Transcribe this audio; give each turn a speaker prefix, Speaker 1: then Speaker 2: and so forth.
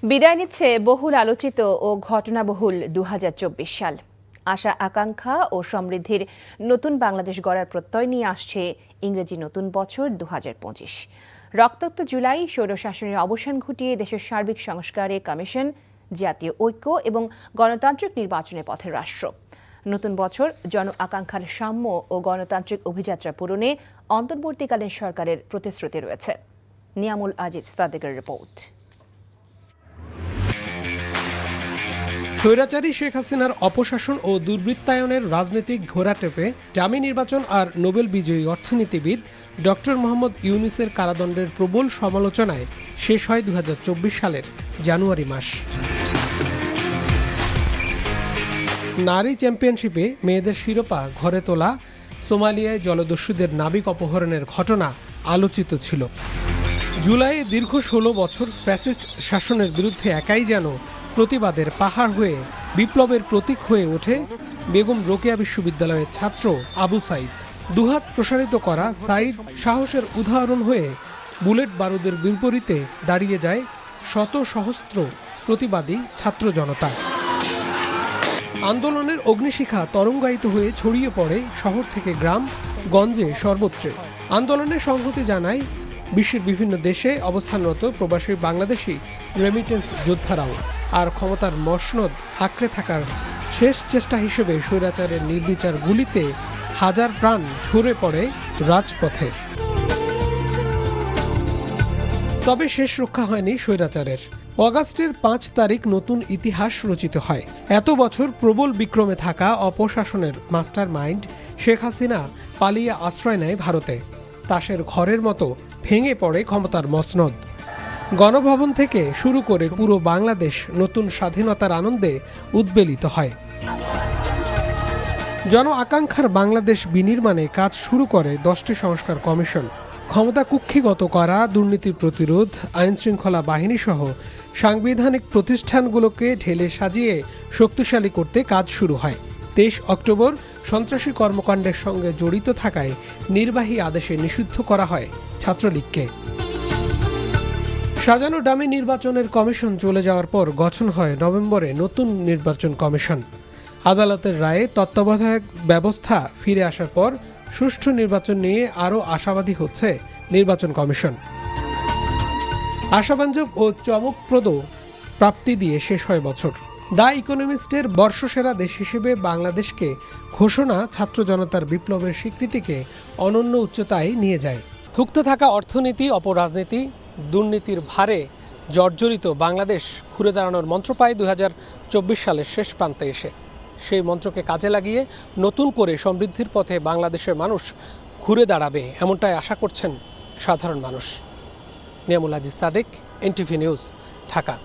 Speaker 1: বিদায় নিচ্ছে বহুল আলোচিত ও ঘটনাবহুল ২০২৪ সাল। আশা আকাঙ্ক্ষা ও সমৃদ্ধির নতুন বাংলাদেশ গড়ার প্রত্যয় নিয়ে আসছে ইংরেজি নতুন বছর ২০২৫। রক্তাক্ত জুলাই স্বৈরশাসনের অবসান ঘটিয়ে দেশের সার্বিক সংস্কারে কমিশন, জাতীয় ঐক্য এবং গণতান্ত্রিক নির্বাচনের পথে রাষ্ট্র। নতুন বছর জন আকাঙ্ক্ষার সাম্য ও গণতান্ত্রিক অভিযাত্রা পূরণে অন্তর্বর্তীকালীন সরকারের প্রতিশ্রুতি রয়েছে। নিয়ামুল আজিজ সাদেকের রিপোর্ট।
Speaker 2: স্বৈরাচারী শেখ হাসিনার অপশাসন ও দুর্বৃত্তায়নের রাজনৈতিক ঘোরাটেপে ডামি নির্বাচন আর নোবেল বিজয়ী অর্থনীতিবিদ ডক্টর মোহাম্মদ ইউনূসের কারাদণ্ডের প্রবল সমালোচনায় শেষ হয় ২০২৪ সালের জানুয়ারি মাস। নারী চ্যাম্পিয়নশিপে মেয়েদের শিরোপা ঘরে তোলা, সোমালিয়ায় জলদস্যুদের নাবিক অপহরণের ঘটনা আলোচিত ছিল। জুলাইয়ে দীর্ঘ ১৬ বছর ফ্যাসিস্ট শাসনের বিরুদ্ধে একাই যেন প্রতিবাদের পাহাড় হয়ে বিপ্লবের প্রতীক হয়ে ওঠে বেগম রোকেয়া বিশ্ববিদ্যালয়ের ছাত্র আবু সাইদ। দুহাত প্রসারিত করা সাইদ সাহসের উদাহরণ হয়ে বুলেট বারুদের বিপরীতে দাঁড়িয়ে যায় শত সহস্র প্রতিবাদী ছাত্র জনতা। আন্দোলনের অগ্নিশিখা তরঙ্গায়িত হয়ে ছড়িয়ে পড়ে শহর থেকে গ্রাম গঞ্জে সর্বত্রে। আন্দোলনে সংহতি জানায় বিশ্বের বিভিন্ন দেশে অবস্থানরত প্রবাসী বাংলাদেশি রেমিটেন্স যোদ্ধারাও। আর ক্ষমতার মসনদ আঁকড়ে থাকার শেষ চেষ্টা হিসেবে স্বৈরাচারের নির্বিচার গুলিতে হাজার প্রাণ ঝরে পড়ে রাজপথে। তবে শেষ রক্ষা হয়নি স্বৈরাচারের। অগাস্টের ৫ তারিখ নতুন ইতিহাস রচিত হয়। এত বছর প্রবল বিক্রমে থাকা অপশাসনের মাস্টার মাইন্ড শেখ হাসিনা পালিয়ে আশ্রয় নেয় ভারতে। তাসের ঘরের মতো ভেঙে পড়ে ক্ষমতার মসনদ। গণভবন থেকে শুরু করে পুরো বাংলাদেশ নতুন স্বাধীনতার আনন্দে উদ্বেলিত হয়। জন আকাঙ্ক্ষার বাংলাদেশ বিনির্মাণে কাজ শুরু করে ১০টি সংস্কার কমিশন। ক্ষমতা কুক্ষিগত করা, দুর্নীতি প্রতিরোধ, আইনশৃঙ্খলা বাহিনী সহ সাংবিধানিক প্রতিষ্ঠানগুলোকে ঢেলে সাজিয়ে শক্তিশালী করতে কাজ শুরু হয়। ২৩ অক্টোবর সন্ত্রাসী কর্মকাণ্ডের সঙ্গে জড়িত থাকায় নির্বাহী আদেশে নিষিদ্ধ করা হয় ছাত্রলীগকে। সাজানো ডামি নির্বাচনের কমিশন চলে যাওয়ার পর গঠন হয় নভেম্বরে নতুন নির্বাচন কমিশন। আদালতের রায়ে তত্ত্বাবধায়ক ব্যবস্থা ফিরে আসার পর সুষ্ঠু নির্বাচন নিয়ে আরও আশাবাদী হচ্ছে নির্বাচন কমিশন। আশাব্যঞ্জক ও চমকপ্রদ প্রাপ্তি দিয়ে শেষ হয় বছর। দ্য ইকোনমিস্টের বর্ষসেরা দেশ হিসেবে বাংলাদেশকে ঘোষণা ছাত্র জনতার বিপ্লবের স্বীকৃতিকে অনন্য উচ্চতায় নিয়ে যায়। থুকতে থাকা অর্থনীতি, অপরাজনীতি, দুর্নীতির ভারে জর্জরিত বাংলাদেশ ঘুরে দাঁড়ানোর মন্ত্র পায় ২০২৪ সালের শেষ প্রান্তে এসে। সেই মন্ত্রকে কাজে লাগিয়ে নতুন করে সমৃদ্ধির পথে বাংলাদেশের মানুষ ঘুরে দাঁড়াবে, এমনটাই আশা করছেন সাধারণ মানুষ। Niamul Aziz Sadek, NTV news, Dhaka.